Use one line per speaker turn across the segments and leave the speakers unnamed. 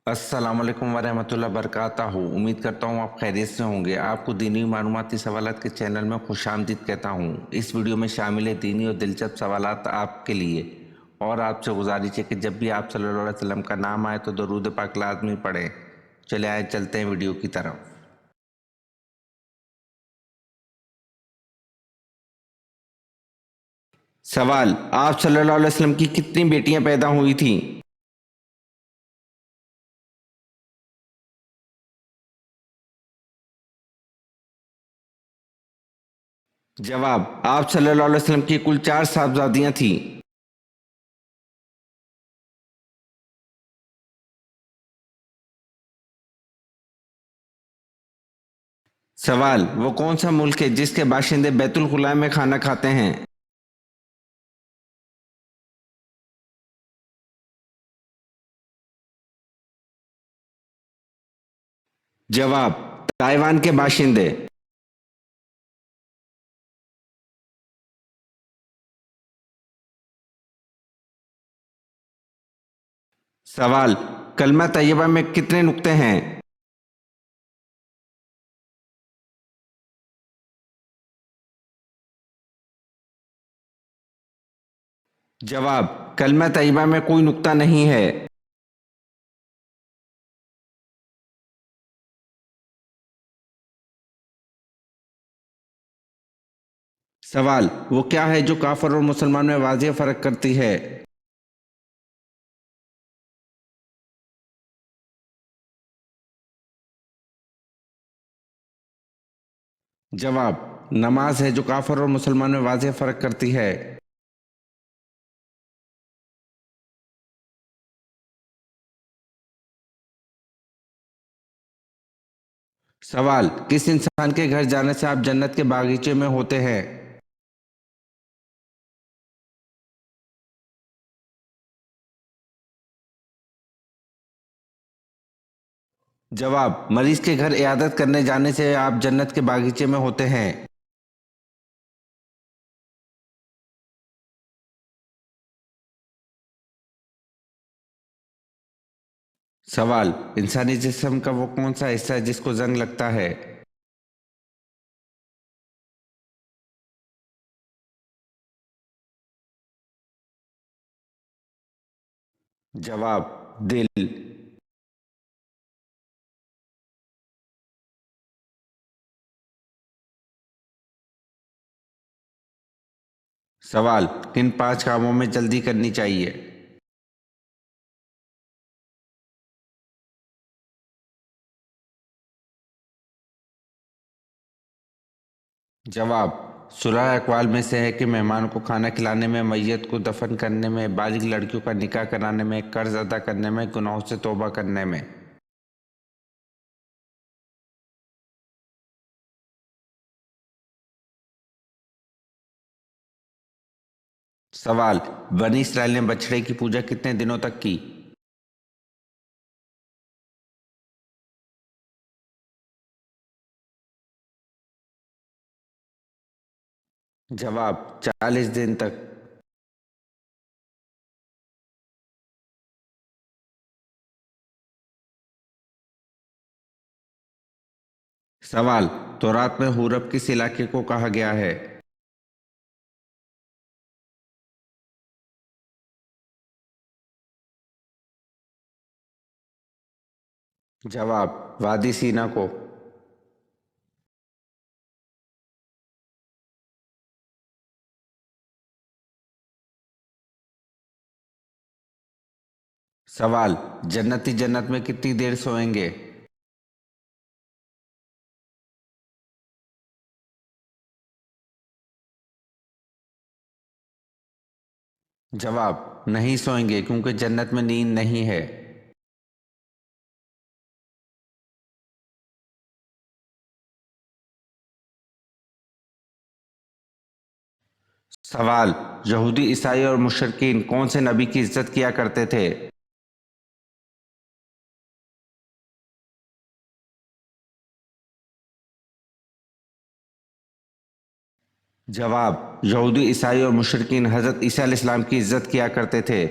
السلام علیکم ورحمۃ اللہ وبرکاتہ. امید کرتا ہوں آپ خیریت سے ہوں گے. آپ کو دینی معلوماتی سوالات کے چینل میں خوش آمدید کہتا ہوں. اس ویڈیو میں شامل ہے دینی اور دلچسپ سوالات آپ کے لیے، اور آپ سے گزارش ہے کہ جب بھی آپ صلی اللہ علیہ وسلم کا نام آئے تو درود پاک لازمی پڑھیں. چلے آئے چلتے ہیں ویڈیو کی طرف. سوال: آپ صلی اللہ علیہ وسلم کی کتنی بیٹیاں پیدا ہوئی تھیں؟ جواب: آپ صلی اللہ علیہ وسلم کی کل 4 صاحبزادیاں تھیں. سوال: وہ کون سا ملک ہے جس کے باشندے بیت الخلاء میں کھانا کھاتے ہیں؟ جواب: تائیوان کے باشندے. سوال: کلمہ طیبہ میں کتنے نقطے ہیں؟ جواب: کلمہ طیبہ میں کوئی نقطہ نہیں ہے. سوال: وہ کیا ہے جو کافر اور مسلمان میں واضح فرق کرتی ہے؟ جواب: نماز ہے جو کافر اور مسلمان میں واضح فرق کرتی ہے. سوال: کس انسان کے گھر جانے سے آپ جنت کے باغیچے میں ہوتے ہیں؟ جواب: مریض کے گھر عیادت کرنے جانے سے آپ جنت کے باغیچے میں ہوتے ہیں. سوال: انسانی جسم کا وہ کون سا حصہ ہے جس کو زنگ لگتا ہے؟ جواب: دل. سوال: کن 5 کاموں میں جلدی کرنی چاہیے؟ جواب: صلح اقوال میں سے ہے کہ مہمان کو کھانا کھلانے میں، میت کو دفن کرنے میں، بالغ لڑکیوں کا نکاح کرانے میں، قرض ادا کرنے میں، گناہوں سے توبہ کرنے میں. سوال: بنی اسرائیل نے بچڑے کی پوجا کتنے دنوں تک کی؟ جواب: 40 دن تک. سوال: تورات میں حورب کس علاقے کو کہا گیا ہے؟ جواب: وادی سینا کو. سوال: جنتی جنت میں کتنی دیر سوئیں گے؟ جواب: نہیں سوئیں گے کیونکہ جنت میں نیند نہیں ہے. سوال: یہودی، عیسائی اور مشرکین کون سے نبی کی عزت کیا کرتے تھے؟ جواب: یہودی، عیسائی اور مشرکین حضرت عیسیٰ علیہ السلام کی عزت کیا کرتے تھے.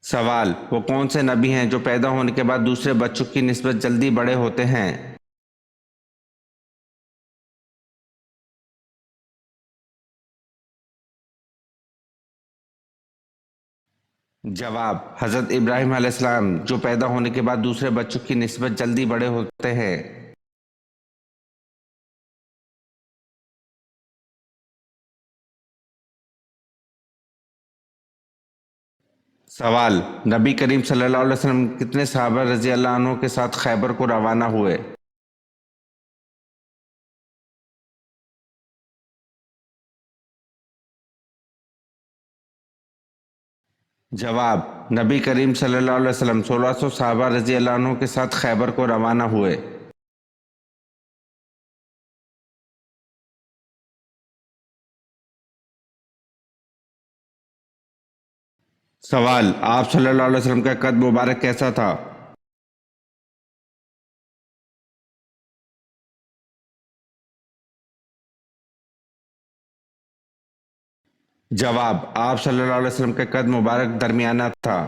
सवाल, वो कौन से नबी हैं जो पैदा होने के बाद दूसरे बच्चों की निस्बत जल्दी बड़े होते हैं? जवाब, हजरत इब्राहिम अलैहिस्सलाम जो पैदा होने के बाद दूसरे बच्चों की निस्बत जल्दी बड़े होते हैं। सवाल, नबी करीम सल्लल्लाहु अलैहि वसल्लम कितने सहाबा रजी अल्लाह अन्हों के साथ खैबर को रवाना हुए? जवाब, नबी करीम सल्लल्लाहु अलैहि वसल्लम 1600 सहाबा रजी अल्लाह अन्हों के साथ खैबर को रवाना हुए। सवाल, आप सल्लल्लाहु अलैहि वसल्लम का कद मुबारक कैसा था? जवाब, आप सल्लल्लाहु अलैहि वसल्लम का कद मुबारक दरमियाना था।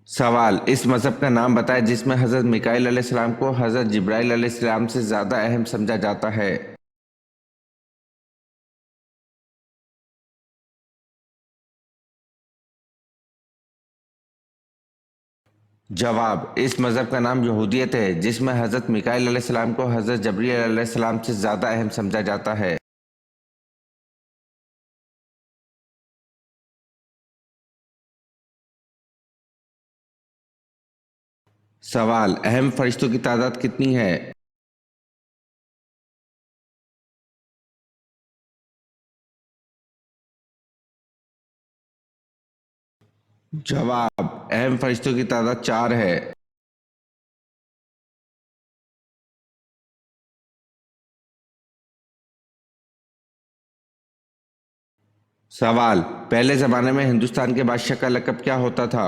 सवाल, इस मजहब का नाम बताएं जिसमें हजरत मिकाईल अलैहिस्सलाम को हजरत जिब्राइल अलैहिस्सलाम से ज्यादा अहम समझा जाता है। जवाब, इस मजहब का नाम यहूदियत है जिसमें हजरत मिकाईल अलैहिस्सलाम को हजरत जबरील अलैहिस्सलाम से ज्यादा अहम समझा जाता है। सवाल, अहम फरिश्तों की तादाद कितनी है? जवाब, अहम फरिश्तों की तादाद 4 है। सवाल, पहले जमाने में हिंदुस्तान के बादशाह का लक़ब क्या होता था?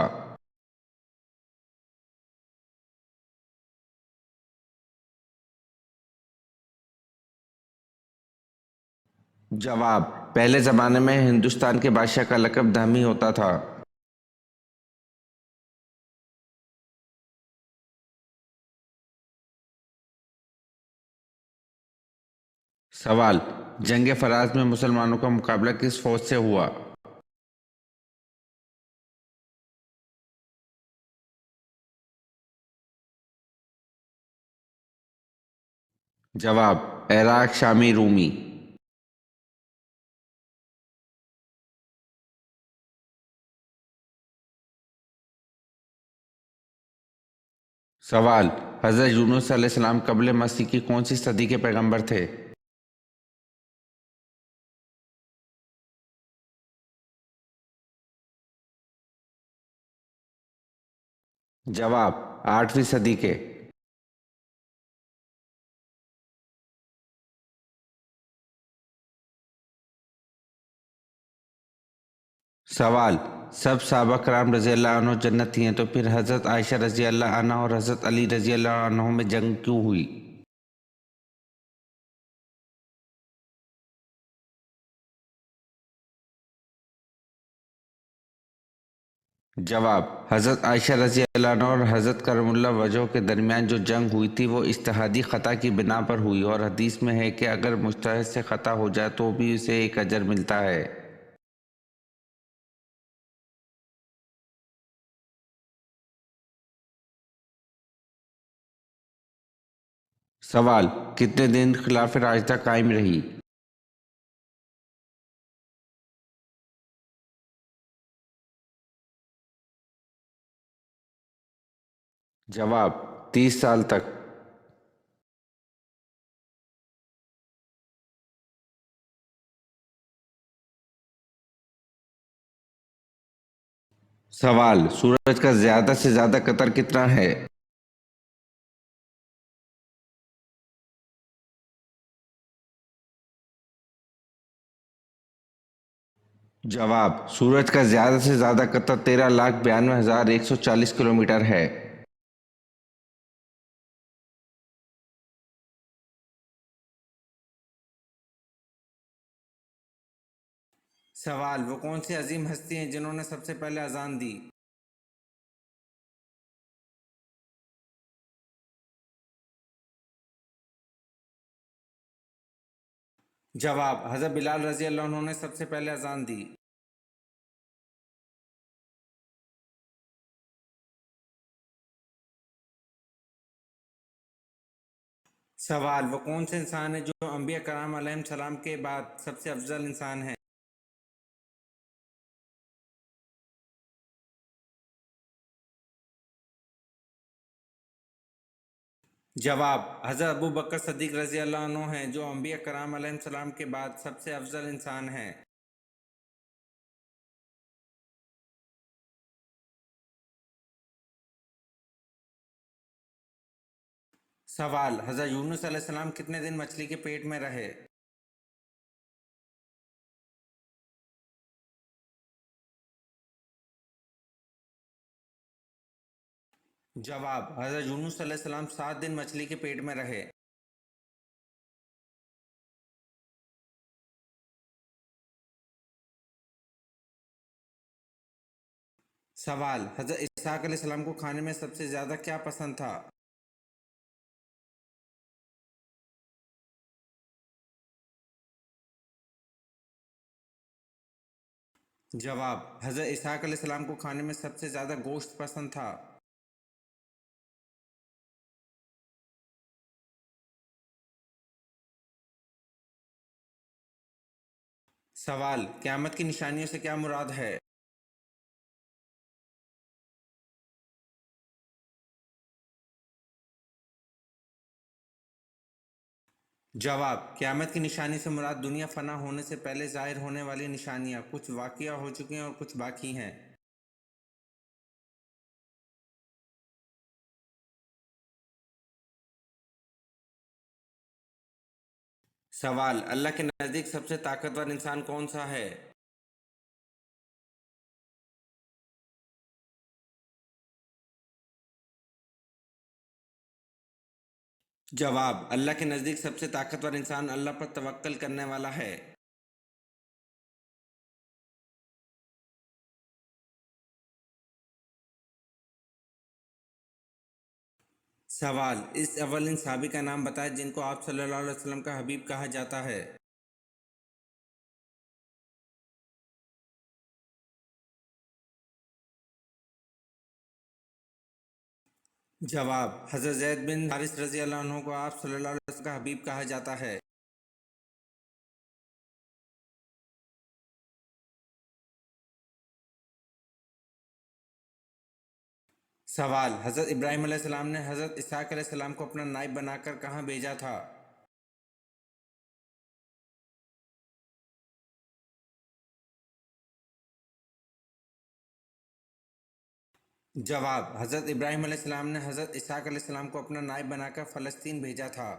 जवाब, पहले जमाने में हिंदुस्तान के बादशाह का लक़ब धमी होता था। सवाल, जंग फराज में मुसलमानों का मुकाबला किस फौज से हुआ? जवाब, इराक शामी रूमी। सवाल, हजरत यूनुस अलैहिस्सलाम क़ब्ल मसीह की कौन सी सदी के पैगंबर थे? जवाब, 8वीं सदी के। सवाल, सब सहाबा कराम रजी अल्लाह अन्हु जन्नती हैं तो फिर हजरत आयशा रजी अल्लाह अन्हा और हजरत अली रजी अल्लाह अन्हु में जंग क्यों हुई? जवाब, हजरत आयशा रजी अल्लाह अन्हा और हजरत करमुल्लाह वजह के दरमियान जो जंग हुई थी वो इज्तिहादी खता की बिना पर हुई और हदीस में है कि अगर मुज्तहिद से खता हो जाए तो भी उसे एक अजर मिलता है। सवाल, कितने दिन खिलाफ राशिदा कायम रही? जवाब, 30 साल तक। सवाल, सूरज का ज्यादा से ज्यादा कतर कितना है? जवाब, सूरज का ज्यादा से ज्यादा कतर 13,92,140 किलोमीटर है। سوال: وہ کون سی عظیم ہستی ہیں جنہوں نے سب سے پہلے اذان دی؟ جواب: حضرت بلال رضی اللہ عنہ نے سب سے پہلے اذان دی۔ سوال: وہ کون سے انسان ہیں جو انبیاء کرام علیہ السلام کے بعد سب سے افضل انسان ہیں؟ جواب: حضرت ابو بکر صدیق رضی اللہ عنہ ہیں جو انبیاء کرام علیہ السلام کے بعد سب سے افضل انسان ہیں۔ سوال: حضرت یونس علیہ السلام کتنے دن مچھلی کے پیٹ میں رہے؟ جواب: حضرت یونس علیہ السلام 7 دن مچھلی کے پیٹ میں رہے۔ سوال: حضرت اسحاق علیہ السلام کو کھانے میں سب سے زیادہ کیا پسند تھا؟ جواب: حضرت اسحاق علیہ السلام کو کھانے میں سب سے زیادہ گوشت پسند تھا۔ سوال: قیامت کی نشانیوں سے کیا مراد ہے؟ جواب: قیامت کی نشانی سے مراد دنیا فنا ہونے سے پہلے ظاہر ہونے والی نشانیاں، کچھ واقعہ ہو چکی ہیں اور کچھ باقی ہیں۔ سوال: اللہ کے نزدیک سب سے طاقتور انسان کون سا ہے؟ جواب: اللہ کے نزدیک سب سے طاقتور انسان اللہ پر توکل کرنے والا ہے۔ سوال: اس اولین صحابی کا نام بتائیں جن کو آپ صلی اللہ علیہ وسلم کا حبیب کہا جاتا ہے۔ جواب: حضرت زید بن حارث رضی اللہ عنہ کو آپ صلی اللہ علیہ وسلم کا حبیب کہا جاتا ہے۔ سوال: حضرت ابراہیم علیہ السلام نے حضرت اسحاق علیہ السلام کو اپنا نائب بنا کر کہاں بھیجا تھا؟ جواب: حضرت ابراہیم علیہ السلام نے حضرت اسحاق علیہ السلام کو اپنا نائب بنا کر فلسطین بھیجا تھا۔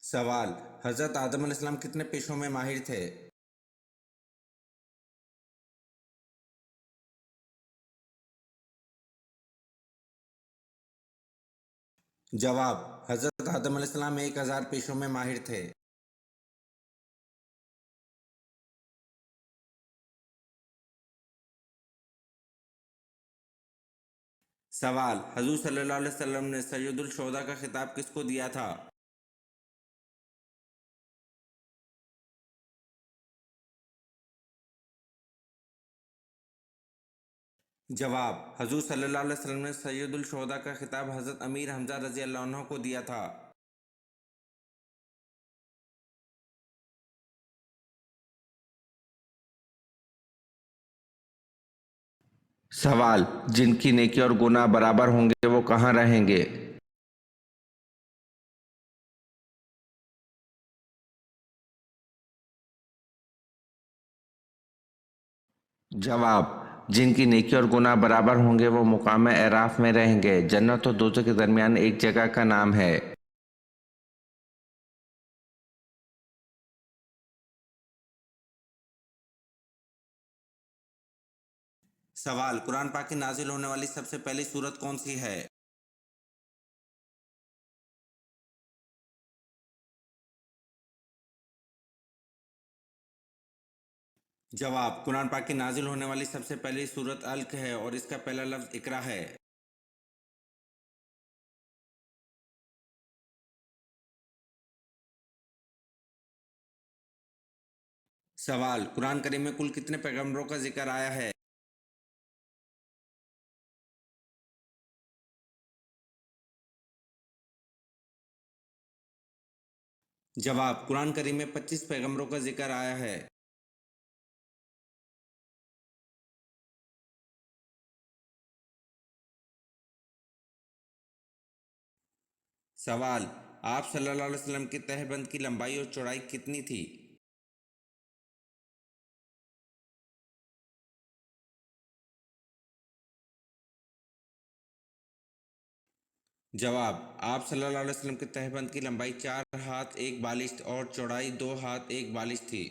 سوال: حضرت آدم علیہ السلام کتنے پیشوں میں ماہر تھے؟ جواب: حضرت آدم علیہ السلام 1000 پیشوں میں ماہر تھے۔ سوال: حضور صلی اللہ علیہ وسلم نے سید الشہداء کا خطاب کس کو دیا تھا؟ جواب: حضور صلی اللہ علیہ وسلم نے سید الشہداء کا خطاب حضرت امیر حمزہ رضی اللہ عنہ کو دیا تھا۔ سوال: جن کی نیکی اور گناہ برابر ہوں گے وہ کہاں رہیں گے؟ جواب: جن کی نیکی اور گناہ برابر ہوں گے وہ مقام اعراف میں رہیں گے۔ جنت اور دوزخ کے درمیان ایک جگہ کا نام ہے۔ سوال: قرآن پاک کی نازل ہونے والی سب سے پہلی سورت کون سی ہے؟ जवाब कुरान पाक की नाजिल होने वाली सबसे पहली सूरत अल्क है और इसका पहला लफ्ज इकरा है। सवाल कुरान करीम में कुल कितने पैगंबरों का जिक्र आया है? जवाब कुरान करीम में 25 पैगंबरों का जिक्र आया है। सवाल आप सल्लल्लाहु अलैहि वसल्लम की तहबंद की लंबाई और चौड़ाई कितनी थी? जवाब आप सल्लल्लाहु अलैहि वसल्लम के तहबंद की लंबाई 4 हाथ 1 बालिश और चौड़ाई 2 हाथ 1 बालिश थी।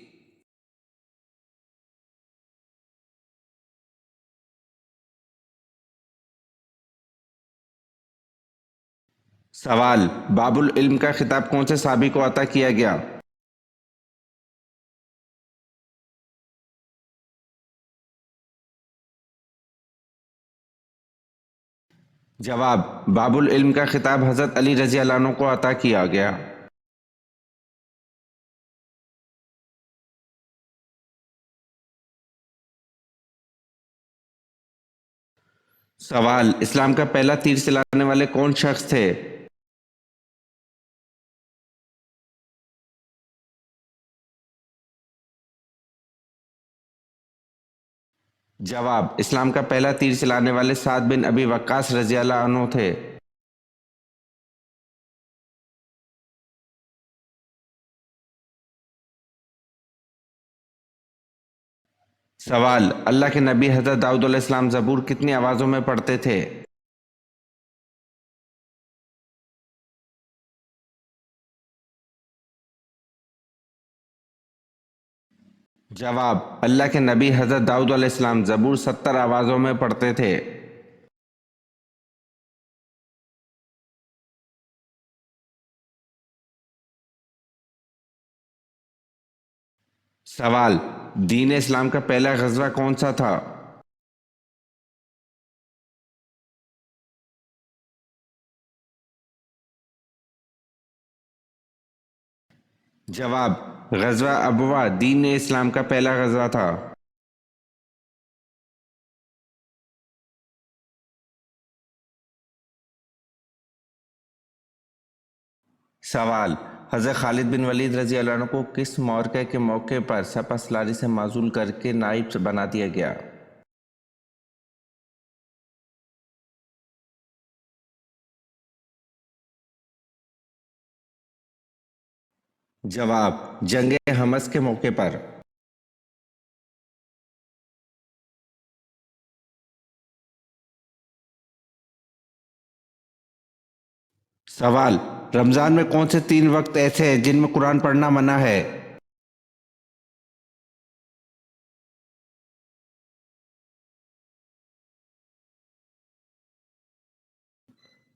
सवाल बाबुल इल्म का खिताब कौन से साहबी को अता किया गया? जवाब बाबुल इल्म का खिताब हज़रत अली रज़ी अल्लाह अन्हु को अता किया गया। सवाल इस्लाम का पहला तीर चलाने वाले कौन शख्स थे? जवाब इस्लाम का पहला तीर चलाने वाले साद बिन अबी वक्कास रज़ी अल्लाह अन्हु थे। सवाल अल्लाह के नबी हज़रत दाऊद अलैहिस्सलाम ज़बूर कितनी आवाज़ों में पढ़ते थे? जवाब अल्लाह के नबी हज़रत दाऊद अलैहिस्सलाम ज़बूर 70 आवाज़ों में पढ़ते थे। सवाल दीन इस्लाम का पहला गज़वा कौन सा था? जवाब गज़वा अबवा दीन इस्लाम का पहला गज़वा था। सवाल हज़रत खालिद बिन वलीद रज़ी अल्लाह अन्हु को किस मौक़े के मौके पर सपा सलारी से माज़ूल करके नाइब बना दिया गया? जवाब जंग हमस के मौके पर। सवाल रमज़ान में कौन से 3 वक्त ऐसे हैं जिनमें कुरान पढ़ना मना है?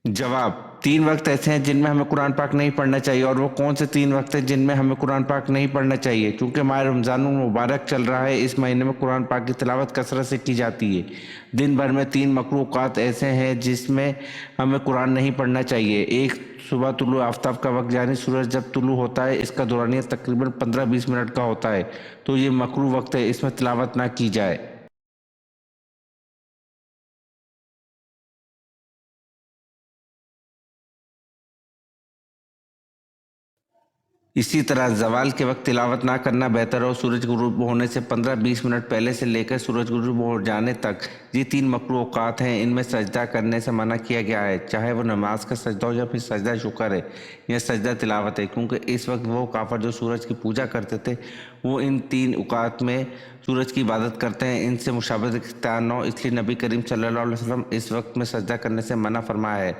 जवाब 3 वक्त ऐसे हैं जिनमें हमें कुरान पाक नहीं पढ़ना चाहिए और वो कौन से 3 वक्त हैं जिनमें हमें कुरान पाक नहीं पढ़ना चाहिए? क्योंकि माह रमज़ान मुबारक चल रहा है, इस महीने में कुरान पाक की तिलावत कसरत से की जाती है। दिन भर में 3 मकरूक़ात ऐसे हैं जिसमें हमें कुरान नहीं पढ़ना चाहिए। एक सुबह तुलु आफ्ताब का वक्त यानी सूरज जब तुलु होता है, इसका दौरानिया तकरीबन 15-20 मिनट का होता है, तो ये मकरू वक्त है, इसमें तिलावत ना की जाए। इसी तरह ज़वाल के वक्त तिलावत ना करना बेहतर हो। सूरज गुरूब होने से 15-20 मिनट पहले से लेकर सूरज गुरूब हो जाने तक ये 3 मकरूह औक़ात हैं, इनमें सजदा करने से मना किया गया है, चाहे वो नमाज का सजदा हो या फिर सजदा शुक्र है या सजदा तिलावत है, क्योंकि इस वक्त वो काफर जो सूरज की पूजा करते थे वो इन 3 औक़ात में सूरज की इबादत करते हैं, इनसे मुशाबहत इख्तियार न हो, इसलिए नबी करीम सल्लल्लाहु अलैहि वसल्लम इस वक्त में सजदा करने से मना फरमाया है।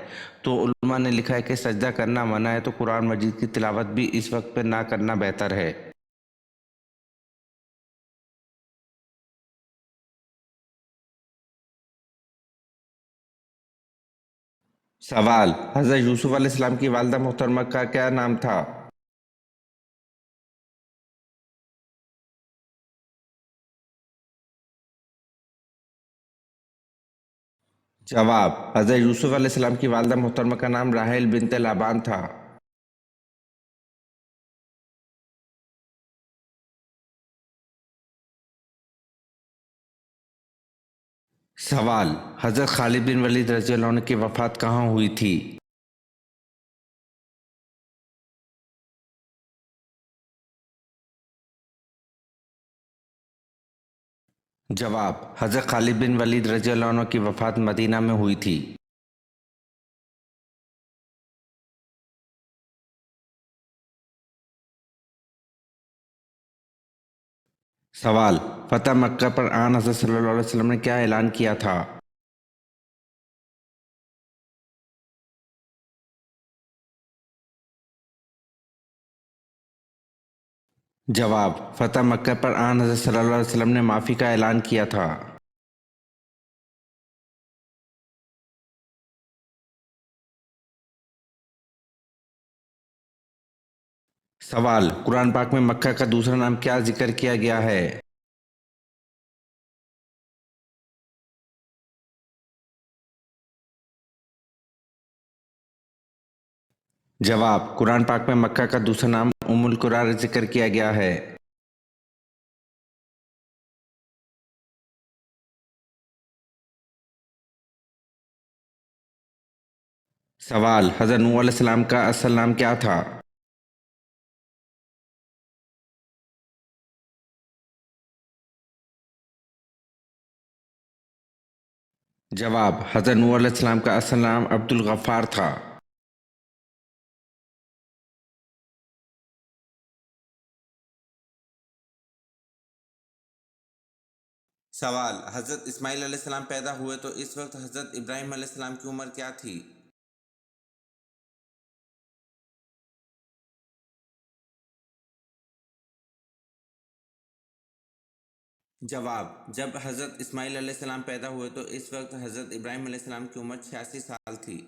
तो उलमा ने लिखा है कि सजदा करना मना है, तो कुरान मजीद की तिलावत भी इस वक्त पे ना करना बेहतर है। सवाल हज़रत यूसुफ अलैहिस्सलाम की वालदा मोहतरमा का क्या नाम था? जवाब, हज़रत यूसुफ अलैहिस्सलाम की वालिदा मोहतरमा का नाम राहेल बिन्त लाबान था। सवाल, हज़रत खालिद बिन वलीद रज़ियल्लाहु अन्हु की वफ़ात कहाँ हुई थी? जवाब, हज़रत खालिद बिन वलीद रज़ियल्लाहु अन्हु की वफ़ात मदीना में हुई थी। सवाल, फ़तह मक्का पर आन हज़रत सल्लल्लाहु अलैहि वसल्लम ने क्या ऐलान किया था? जवाब, फ़तह मक्का पर आन हज़रत सल्लल्लाहु अलैहि वसल्लम ने माफ़ी का ऐलान किया था। सवाल, कुरान पाक में मक्का का दूसरा नाम क्या जिक्र किया गया है? जवाब, कुरान पाक में मक्का का दूसरा नाम उम्मुल कुरा जिक्र किया गया है। सवाल, हज़रत नूह अलैहिस्सलाम का असल नाम क्या था? जवाब, हज़रत नूह अलैहिस्सलाम का असल नाम अब्दुल गफ़्फ़ार था। सवाल, हज़रत इस्माइल अलैहिस्सलाम पैदा हुए तो इस वक्त हज़रत इब्राहीम अलैहिस्सलाम की उम्र क्या थी? जवाब, जब हज़रत इस्माइल अलैहिस्सलाम पैदा हुए तो इस वक्त हज़रत इब्राहीम अलैहिस्सलाम की उम्र 86 साल थी।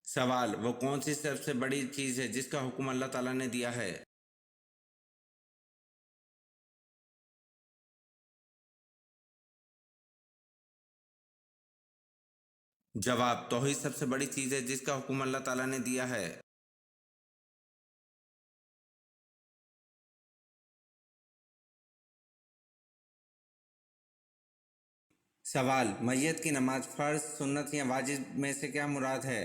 सवाल, वो कौन सी सबसे बड़ी चीज़ है जिसका हुक्म अल्लाह ताला ने दिया है? जवाब, तौहीद सबसे बड़ी चीज़ है जिसका हुक्म अल्लाह ताला ने दिया है। सवाल, मैयत की नमाज फ़र्ज, सुन्नत या वाजिब में से क्या मुराद है?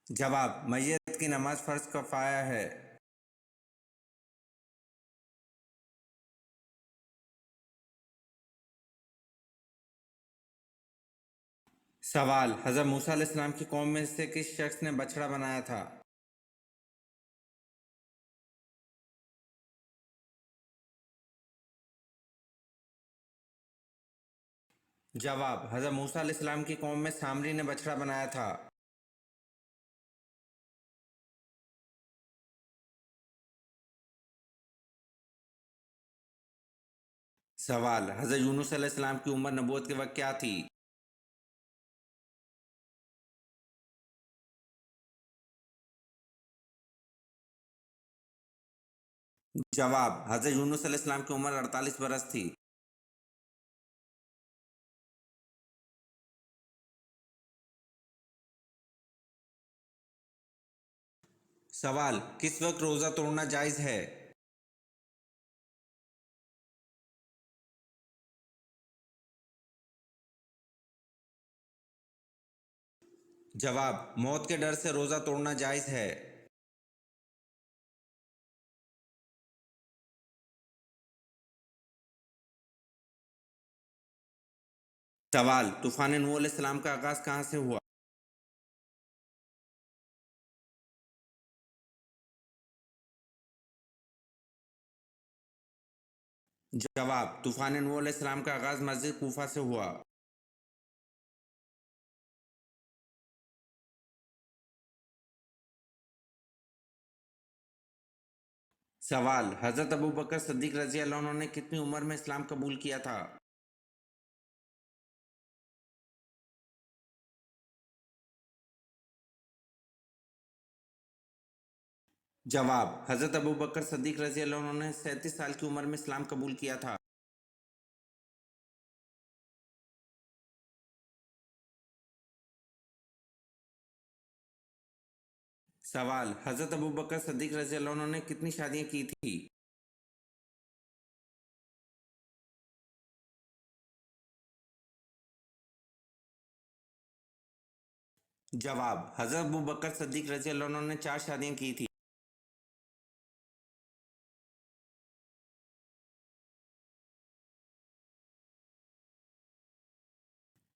जवाब, मैयत की नमाज फ़र्ज कफ़ाया है। सवाल, हज़रत मूसा अलैहिस्सलाम की कौम में से किस शख्स ने बछड़ा बनाया था? जवाब, हज़रत मूसा अलैहिस्सलाम की कौम में सामरी ने बछड़ा बनाया था। सवाल, हज़रत यूनुस अलैहिस्सलाम की उम्र नबूवत के वक्त क्या थी? जवाब, हज़रत यूनुस अलैहिस्सलाम की उम्र 48 बरस थी। सवाल, किस वक्त रोज़ा तोड़ना जायज़ है? जवाब, मौत के डर से रोज़ा तोड़ना जायज़ है। सवाल, तूफ़ान नूह अलैहिस्सलाम का आगाज़ कहाँ से हुआ? जवाब, तूफ़ान नूह अलैहिस्सलाम का आगाज़ मस्जिद कूफा से हुआ। सवाल, हज़रत अबू बकर सिद्दीक़ रज़ी अल्लाह अन्हु ने कितनी उम्र में इस्लाम कबूल किया था? जवाब: हजरत अबू बकर सद्दीक रजी अल्लाह अन्हु ने 37 साल की उम्र में इस्लाम कबूल किया था। सवाल: हजरत अबू बकर सद्दीक रजी अल्लाह अन्हु ने कितनी शादियां की थी? जवाब: हजरत अबू बकर सद्दीक रजी अल्लाह अन्हु ने 4 शादियां की थी।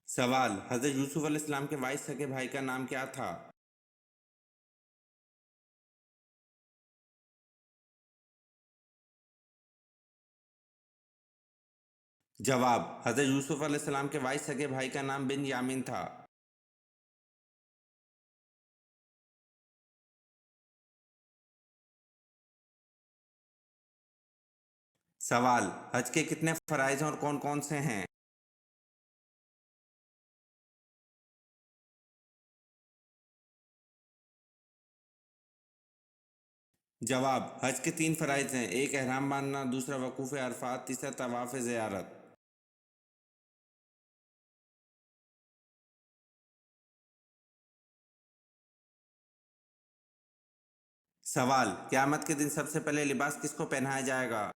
सवाल: हजरत यूसुफ अलैहिस्सलाम के वाइस सगे भाई का नाम क्या था? जवाब: हजरत यूसुफ अलैहिस्सलाम के वाइस सगे भाई का नाम बिन यामीन था। सवाल: हज के कितने फराइज हैं और कौन कौन से हैं? जवाब: हज के 3 फराइज हैं। एक एहराम बांधना, दूसरा वकूफ़ अरफात, तीसरा तवाफ़ ज़ियारत। सवाल: क़यामत के दिन सबसे पहले लिबास किसको पहनाया जाएगा?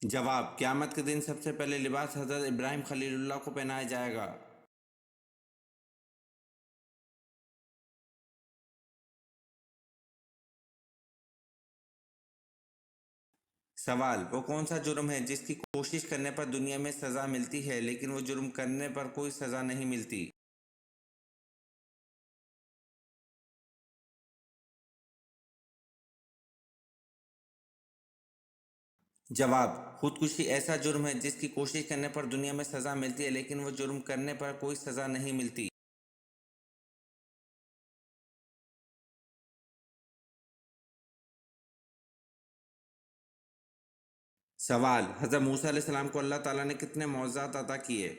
जवाब: क़यामत के दिन सबसे पहले लिबास हज़रत इब्राहीम खलीलुल्लाह को पहनाया जाएगा। सवाल: वो कौन सा जुर्म है जिसकी कोशिश करने पर दुनिया में सज़ा मिलती है लेकिन वो जुर्म करने पर कोई सज़ा नहीं मिलती? जवाब: खुदकुशी ऐसा जुर्म है जिसकी कोशिश करने पर दुनिया में सज़ा मिलती है लेकिन वो जुर्म करने पर कोई सज़ा नहीं मिलती। सवाल: हज़रत मूसा अलैहिस्सलाम को अल्लाह ताला ने कितने मौज़ज़ात अता किए?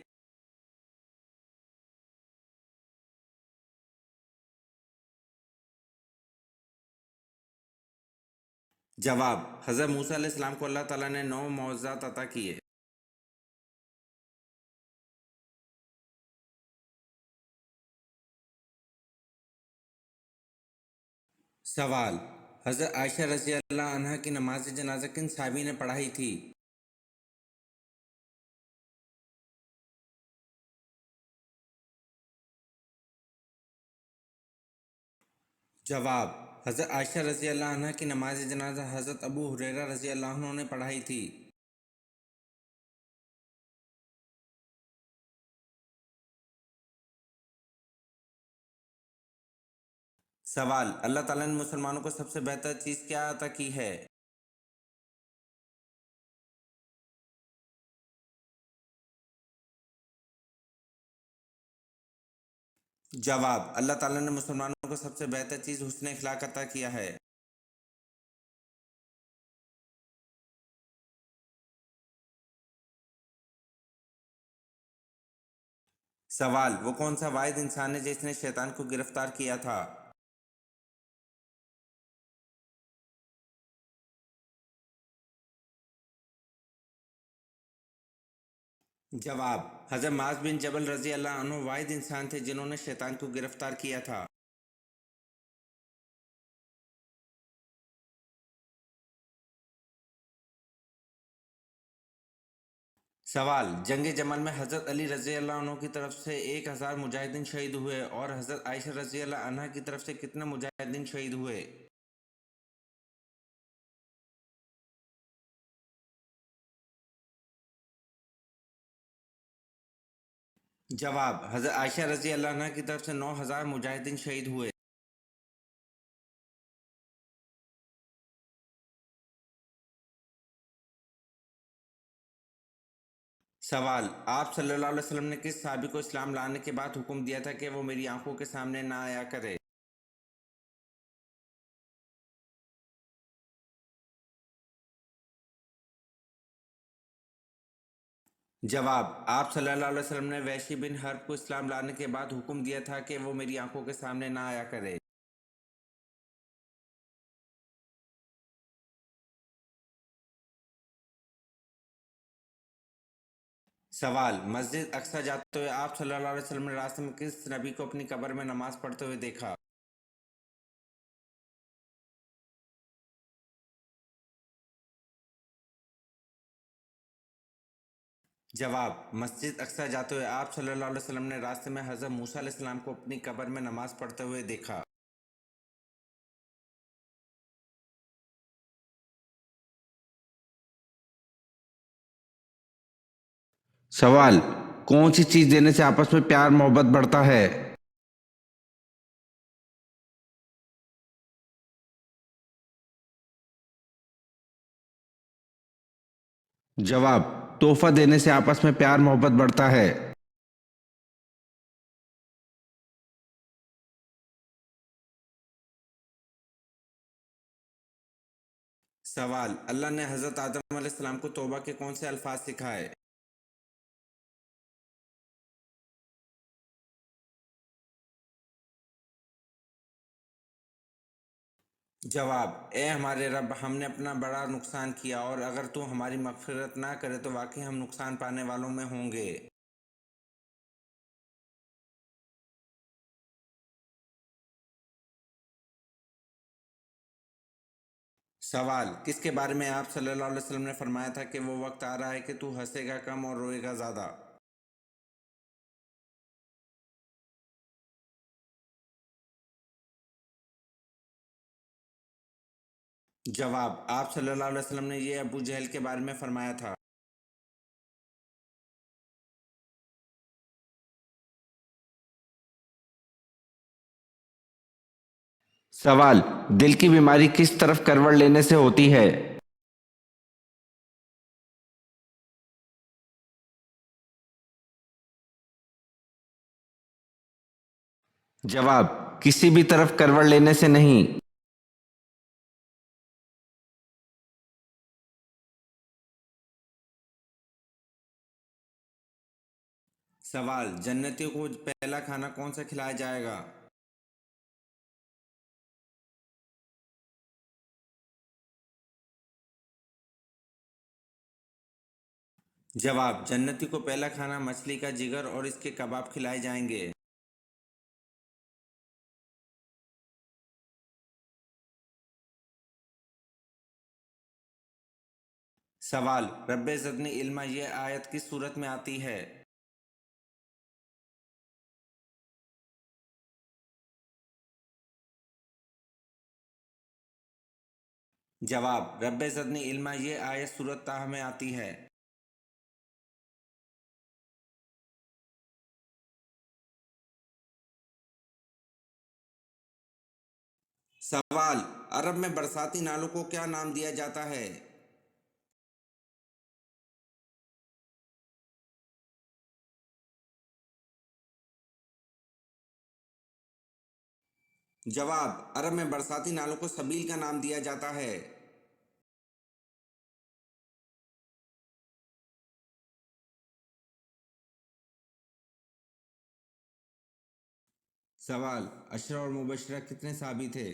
जवाब: हज़रत मूसा अलैहिस्सलाम को अल्लाह ताला ने 9 मौज़ज़ात अता किए। सवाल: हज़रत आयशा रज़ी अल्लाह अन्हा की नमाज जनाजा किन सहाबी ने पढ़ाई थी? जवाब: हज़रत आयशा रज़ी अल्लाह अन्हा की नमाज जनाजा हज़रत अबू हुरैरा रज़ी अल्लाह अन्हु ने पढ़ाई थी। सवाल: अल्लाह ताला ने मुसलमानों को सबसे बेहतर चीज़ क्या अता की है? जवाब: अल्लाह ताला ने मुसलमानों को सबसे बेहतर चीज़ हुस्न इखलाक अता किया है। सवाल: वो कौन सा वाहिद इंसान है जिसने शैतान को गिरफ्तार किया था? जवाब: हज़रत माज बिन जबल रज़ी अल्लाह अन्हु वाहिद इंसान थे जिन्होंने शैतान को गिरफ्तार किया था। सवाल: जंग जमल में हज़रत अली रज़ी अल्लाह अन्हु की तरफ से 1000 मुजाहिदीन शहीद हुए और हज़रत आयशा रज़ी अल्लाह अन्हा की तरफ से कितने मुजाहिदीन शहीद हुए? जवाब: हज़रत आयशा रज़ी अल्लाह अन्हा की तरफ से 9000 मुजाहिदीन शहीद हुए। सवाल: आप सल्लल्लाहु अलैहि वसल्लम ने किस सहाबी को इस्लाम लाने के बाद हुक्म दिया था कि वो मेरी आंखों के सामने ना आया करे? جواب: آپ صلی اللہ علیہ وسلم نے وحشی بن حرب کو اسلام لانے کے بعد حکم دیا تھا کہ وہ میری آنکھوں کے سامنے نہ آیا کرے۔ سوال: مسجد اقصی جاتے ہوئے آپ صلی اللہ علیہ وسلم نے راستے میں کس نبی کو اپنی قبر میں نماز پڑھتے ہوئے دیکھا؟ جواب: مسجد اقصی جاتے ہوئے آپ صلی اللہ علیہ وسلم نے راستے میں حضرت موسیٰ علیہ السلام کو اپنی قبر میں نماز پڑھتے ہوئے دیکھا۔ سوال: کون سی چیز دینے سے آپس میں پیار محبت بڑھتا ہے؟ جواب: تحفہ دینے سے آپس میں پیار محبت بڑھتا ہے۔ سوال: اللہ نے حضرت آدم علیہ السلام کو توبہ کے کون سے الفاظ سکھائے؟ جواب: اے ہمارے رب، ہم نے اپنا بڑا نقصان کیا، اور اگر تو ہماری مغفرت نہ کرے تو واقعی ہم نقصان پانے والوں میں ہوں گے۔ سوال: کس کے بارے میں آپ صلی اللہ علیہ وسلم نے فرمایا تھا کہ وہ وقت آ رہا ہے کہ تو ہنسے گا کم اور روئے گا زیادہ؟ جواب: آپ صلی اللہ علیہ وسلم نے یہ ابو جہل کے بارے میں فرمایا تھا۔ سوال: دل کی بیماری کس طرف کروٹ لینے سے ہوتی ہے؟ جواب: کسی بھی طرف کروٹ لینے سے نہیں۔ سوال: جنتیوں کو پہلا کھانا کون سا کھلایا جائے گا؟ جواب: جنتی کو پہلا کھانا مچھلی کا جگر اور اس کے کباب کھلائے جائیں گے۔ سوال: رب زدنی علما یہ آیت کس صورت میں آتی ہے؟ جواب: رب زدنی علما یہ آیت سورۃ طٰ میں آتی ہے۔ سوال: عرب میں برساتی نالوں کو کیا نام دیا جاتا ہے؟ جواب: عرب میں برساتی نالوں کو سبیل کا نام دیا جاتا ہے۔ سوال: اشرہ اور مبشرہ کتنے صحابی تھے؟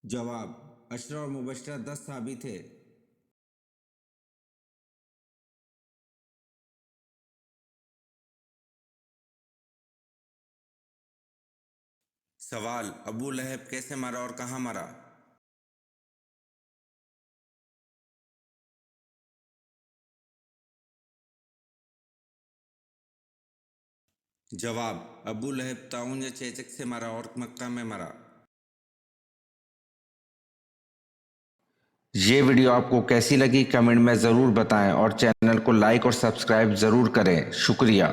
جواب: اشرہ اور مبشرہ 10 صحابی تھے۔ سوال: ابو لہب کیسے مرا اور کہاں مرا؟ جواب: ابو لہب طاعون یا چیچک سے مرا اور مکہ میں مرا۔ یہ ویڈیو آپ کو کیسی لگی کمنٹ میں ضرور بتائیں، اور چینل کو لائک اور سبسکرائب ضرور کریں۔ شکریہ۔